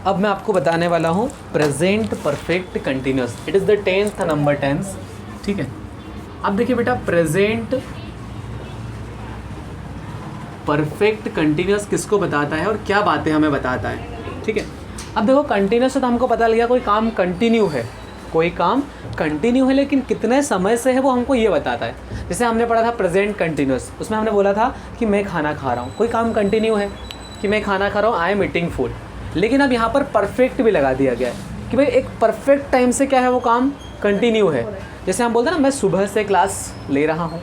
अब मैं आपको बताने वाला हूँ present perfect continuous. It is the 10th number tense. ठीक है, अब देखिए बेटा, प्रेजेंट परफेक्ट कंटिन्यूस किसको बताता है और क्या बातें हमें बताता है। ठीक है, अब देखो कंटिन्यूस तो हमको पता लग गया, कोई काम कंटिन्यू है, कोई काम कंटिन्यू है, लेकिन कितने समय से है वो हमको ये बताता है। जैसे हमने पढ़ा था प्रेजेंट कंटिन्यूस, उसमें हमने बोला था कि मैं खाना खा रहा हूँ, कोई काम कंटिन्यू है कि मैं खाना खा रहा हूँ, आई एम ईटिंग फूड। लेकिन अब यहाँ पर परफेक्ट भी लगा दिया गया है कि भाई एक परफेक्ट टाइम से क्या है, वो काम कंटिन्यू है। जैसे हम बोलते हैं ना, मैं सुबह से क्लास ले रहा हूँ,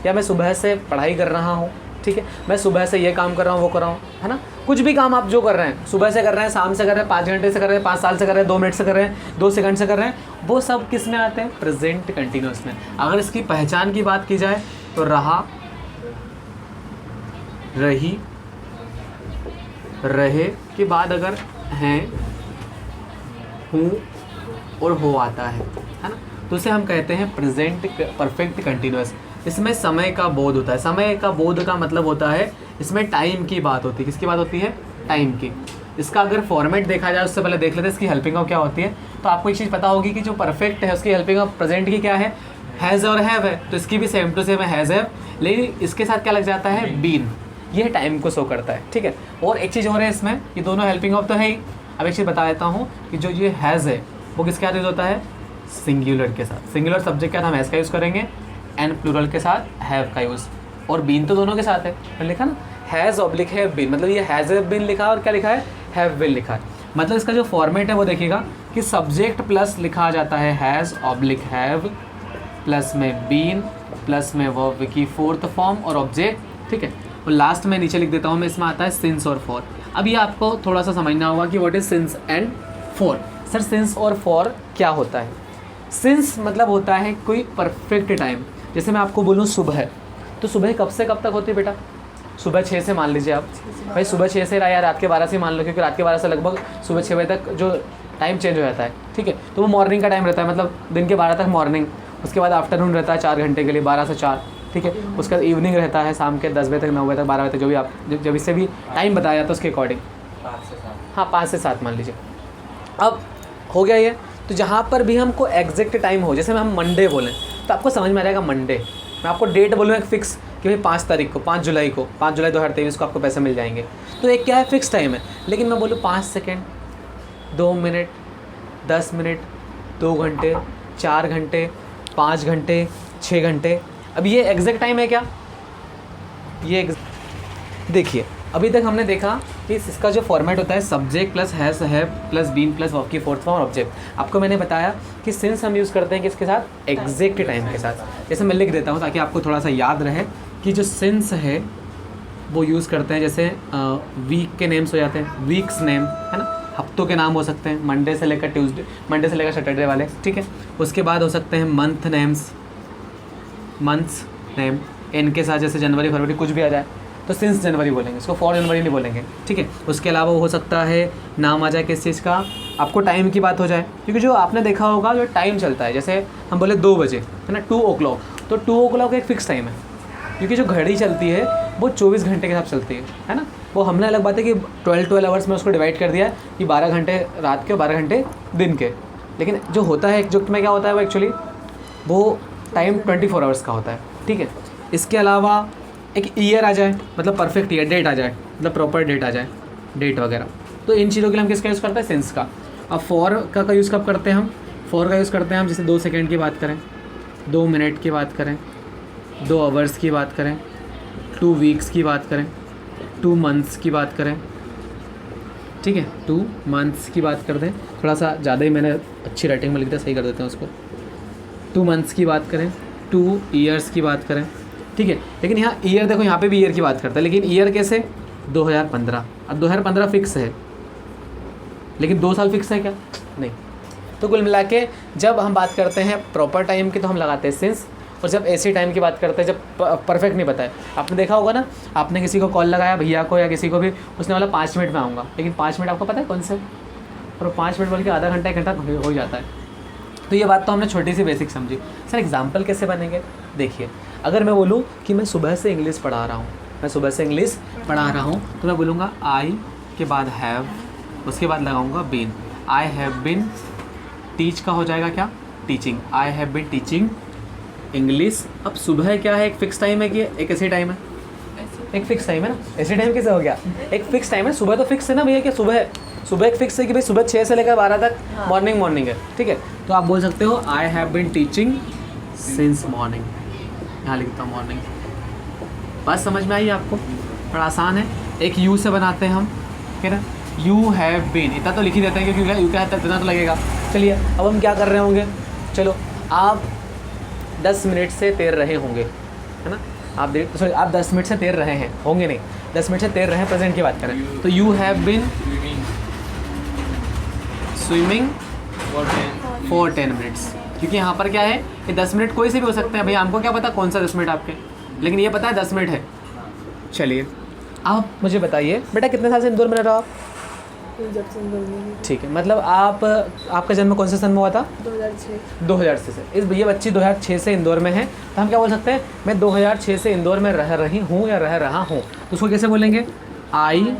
या मैं सुबह से पढ़ाई कर रहा हूँ। ठीक है, मैं सुबह से ये काम कर रहा हूँ, वो कर रहा हूँ, है ना। कुछ भी काम आप जो कर रहे हैं, सुबह से कर रहे हैं, शाम से कर रहे हैं, 5 घंटे से कर रहे हैं, 5 साल से कर रहे हैं, 2 मिनट से कर रहे हैं, 2 सेकंड से कर रहे हैं, वो सब किस में आते हैं, प्रेजेंट कंटिन्यूस में। अगर इसकी पहचान की बात की जाए तो रहा, रही, रहे के बाद अगर हैं, हूँ और हो आता है ना, तो उसे हम कहते हैं प्रेजेंट परफेक्ट कंटिन्यूस। इसमें समय का बोध होता है। समय का बोध का मतलब होता है इसमें टाइम की बात होती है। किसकी बात होती है, टाइम की। इसका अगर फॉर्मेट देखा जाए उससे पहले देख लेते हैं इसकी हेल्पिंग ऑफ क्या होती है। तो आपको एक चीज़ पता होगी कि जो परफेक्ट है उसकी हेल्पिंग ऑफ प्रेजेंट की क्या है, हैज़ और हैव है, तो इसकी भी सेम टू सेम है, हैज़ हैव, लेकिन इसके साथ क्या लग जाता है, बीन। ये टाइम को शो करता है। ठीक है, और एक चीज़ हो रहा है इसमें, ये दोनों हेल्पिंग ऑफ तो है ही। अब एक चीज़ बता देता हूँ कि जो ये हैज़ है वो किसके साथ यूज़ होता है, सिंगुलर के साथ। सिंगुलर सब्जेक्ट के साथ हम हैज़ का यूज़ करेंगे, एंड प्लूरल के साथ हैव का यूज़, और बीन तो दोनों के साथ है। मैंने लिखा ना, हैज़ ऑब्लिक हैव बीन, मतलब ये हैज़ हैव बीन लिखा है और क्या लिखा है, हैव बीन लिखा है। मतलब इसका जो फॉर्मेट है वो देखिएगा कि सब्जेक्ट प्लस लिखा जाता है हैज़ ऑब्लिक हैव, प्लस में बीन, प्लस में वर्ब की फोर्थ फॉर्म और ऑब्जेक्ट। ठीक है, और लास्ट में नीचे लिख देता हूँ मैं, इसमें आता है सिंस और फॉर। अब ये आपको थोड़ा सा समझना होगा कि what is since and for. Sir since और फॉर क्या होता है। सिंस मतलब होता है कोई परफेक्ट टाइम। जैसे मैं आपको बोलूँ सुबह, तो सुबह कब से कब तक होती है बेटा, सुबह 6 से मान लीजिए आप, भाई सुबह 6 से या रात के 12 से मान लो, क्योंकि रात के 12 से लगभग सुबह 6 बजे तक जो टाइम चेंज हो जाता है। ठीक है, तो वो मॉर्निंग का टाइम रहता है, मतलब दिन के 12 तक मॉर्निंग, उसके बाद आफ्टरनून रहता है 4 घंटे के लिए, 12 से 4। ठीक है, उसका इवनिंग रहता है शाम के 10 बजे तक, 9 बजे तक, 12 बजे तक, जो भी आप जब इससे भी टाइम बताया जाता है उसके अकॉर्डिंग। 5 से 7। हाँ, 5 से 7 मान लीजिए। अब हो गया ये, तो जहाँ पर भी हमको एग्जैक्ट टाइम हो, जैसे हम मंडे बोलें तो आपको समझ में आ जाएगा मंडे। मैं आपको डेट बोलूँ एक फिक्स कि भाई 5 तारीख को, 5 जुलाई को, 5 जुलाई 2023 को आपको पैसे मिल जाएंगे, तो एक क्या है, फिक्स टाइम है। लेकिन मैं बोलूँ 5 सेकेंड, 2 मिनट, 10 मिनट, 2 घंटे, 4 घंटे, 5 घंटे, 6 घंटे, अब ये एग्जैक्ट टाइम है क्या, ये देखिए अभी तक हमने देखा कि इसका जो फॉर्मेट होता है subject plus has have plus been plus verb की फोर्थ फॉर्म और ऑब्जेक्ट। आपको मैंने बताया कि सिंस हम यूज़ करते हैं किसके साथ, एग्जैक्ट टाइम के साथ। जैसे मैं लिख देता हूँ ताकि आपको थोड़ा सा याद रहे कि जो सिंस है वो यूज़ करते हैं, जैसे वीक के नेम्स हो जाते हैं, वीक्स नेम है ना, हफ्तों के नाम हो सकते हैं, मंडे से लेकर ट्यूसडे, मंडे से लेकर सैटरडे वाले। ठीक है, उसके बाद हो सकते हैं मंथ नेम्स, मंथ्स नेम, इनके साथ जैसे जनवरी फरवरी कुछ भी आ जाए तो सिंस जनवरी बोलेंगे, इसको 4 जनवरी नहीं बोलेंगे। ठीक है, उसके अलावा हो सकता है नाम आ जाए किस चीज़ का, आपको टाइम की बात हो जाए, क्योंकि जो आपने देखा होगा जो टाइम चलता है, जैसे हम बोले 2 बजे है ना, 2 o'clock, तो 2 o'clock एक फ़िक्स टाइम है, क्योंकि जो घड़ी चलती है वो 24 घंटे के हिसाब चलती है ना। वो हमने अलग बात है कि 12 आवर्स में उसको डिवाइड कर दिया है कि 12 घंटे रात के और 12 घंटे दिन के। लेकिन जो होता है जो में क्या होता है वो एक्चुअली वो टाइम 24 आवर्स का होता है। ठीक है, इसके अलावा एक ईयर आ जाए, मतलब परफेक्ट ईयर, डेट आ जाए, मतलब प्रॉपर डेट आ जाए, डेट वगैरह, तो इन चीज़ों के लिए हम किसका यूज़ करते हैं, सिंस का। अब फॉर का यूज़ कब करते हैं हम, फॉर का यूज़ करते हैं हम जैसे 2 सेकेंड की बात करें, 2 मिनट की बात करें, 2 आवर्स की बात करें, 2 वीक्स की बात करें, 2 मंथ्स की बात करें। ठीक है, 2 मंथ्स की बात कर दें, थोड़ा सा ज़्यादा ही मैंने अच्छी राइटिंग में लिख दिया, सही कर देते हैं उसको। 2 मंथ्स की बात करें, 2 ईयर्स की बात करें। ठीक है, लेकिन यहाँ ईयर देखो, यहाँ पे भी ईयर की बात करता है, लेकिन ईयर कैसे, 2015। अब 2015 फिक्स है, लेकिन 2 साल फिक्स है क्या, नहीं। तो कुल मिला के जब हम बात करते हैं प्रॉपर टाइम की तो हम लगाते हैं सिंस, और जब ऐसी टाइम की बात करते हैं जब परफेक्ट नहीं बताए, आपने देखा होगा ना, आपने किसी को कॉल लगाया भैया को या किसी को भी, उसने बोला 5 मिनट में आऊँगा, लेकिन 5 मिनट आपको पता है कौन से, और 5 मिनट बोल के आधा घंटा 1 घंटा हो जाता है। तो ये बात तो हमने छोटी सी बेसिक समझी। सर एग्जाम्पल कैसे बनेंगे, देखिए अगर मैं बोलूँ कि मैं सुबह से इंग्लिश पढ़ा रहा हूँ, मैं सुबह से इंग्लिश पढ़ा रहा हूँ, तो मैं बोलूँगा आई के बाद हैव, उसके बाद लगाऊंगा been. I have been, teach का हो जाएगा क्या, teaching. I have been teaching English. अब सुबह क्या है, एक फिक्स टाइम है कि एक ऐसी टाइम है, एक फिक्स टाइम है ना, ऐसे टाइम कैसे हो गया, एक फिक्स टाइम है। सुबह तो फिक्स है ना भैया, कि सुबह सुबह एक फिक्स है कि भाई सुबह 6 से लेकर 12 तक मॉर्निंग है, ठीक है। तो आप बोल सकते हो आई have been teaching since morning, यहाँ लिखता हूँ मॉर्निंग। बात समझ में आई आपको, थोड़ा आसान है। एक यू से बनाते हैं हम, ठीक है ना, यू हैव बिन, इतना तो लिख ही देते हैं क्योंकि यू क्या है इतना तो लगेगा। चलिए अब हम क्या कर रहे होंगे, चलो आप 10 मिनट से तैर रहे होंगे, है ना, आप 10 मिनट से तैर रहे हैं, होंगे नहीं, 10 मिनट से तैर रहे हैं, प्रेजेंट की बात करें तो you have been swimming for 10 minutes. क्योंकि यहाँ पर क्या है, ये 10 मिनट कोई से भी हो सकते हैं भैया, हमको क्या पता कौन सा 10 मिनट आपके, लेकिन ये पता है 10 मिनट है। चलिए आप मुझे बताइए बेटा, कितने साल से इंदौर में रह रहे हो आप? जब से इंदौर में। ठीक है, मतलब आपका जन्म कौन से सन में हुआ था? 2006 से। इस ये बच्ची 2006 से इंदौर में है, तो हम क्या बोल सकते हैं, मैं 2006 से इंदौर में रह रही हूँ या रह रहा हूँ, तो उसको कैसे बोलेंगे, I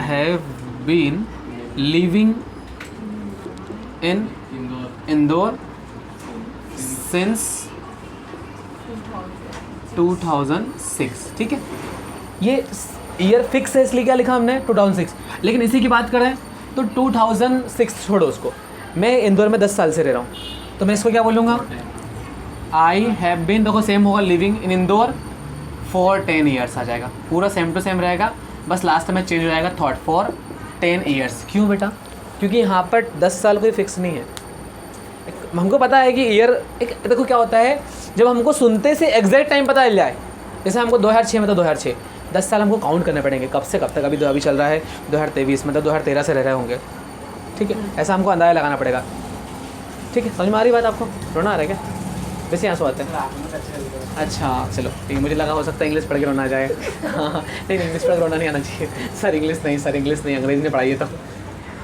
have been living in Indore since 2006। ठीक है, ये ईयर फिक्स है इसलिए क्या लिखा हमने 2006, लेकिन इसी की बात करें तो 2006 छोड़ो उसको, मैं इंदौर में 10 साल से रह रहा हूँ, तो मैं इसको क्या बोलूँगा, आई हैव बीन, देखो सेम होगा, living in Indore for 10 years आ जाएगा, पूरा सेम टू सेम रहेगा, बस लास्ट में चेंज हो जाएगा थॉट फॉर 10 ईयर्स। क्यों बेटा, क्योंकि यहाँ पर 10 साल कोई फिक्स नहीं है। हमको पता है कि ईयर एक, देखो क्या होता है, जब हमको सुनते से एग्जैक्ट टाइम पता चल जाए, जैसे हमको 2006 में तो 2006, 10 साल हमको काउंट करने पड़ेंगे, कब से कब तक, अभी चल रहा है 2023 में, तो 2013 से रह रहे होंगे, ठीक है, ऐसा हमको अंदाज़ा लगाना पड़ेगा। ठीक है, समझ में आ रही बात आपको, रोना आ रहा है क्या, वैसे यहाँ से आते हैं? अच्छा चलो ठीक है, मुझे लगा हो सकता है इंग्लिश पढ़ के रोना आ जाए। हाँ नहीं, इंग्लिश पढ़ के रोना नहीं आना चाहिए सर, इंग्लिश नहीं, अंग्रेजी ने पढ़ाई है तो।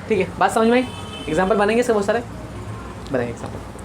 ठीक है, बात समझ में आई, एग्जाम्पल बनेंगे इससे बहुत सारे, बनाएंगे एग्जाम्पल।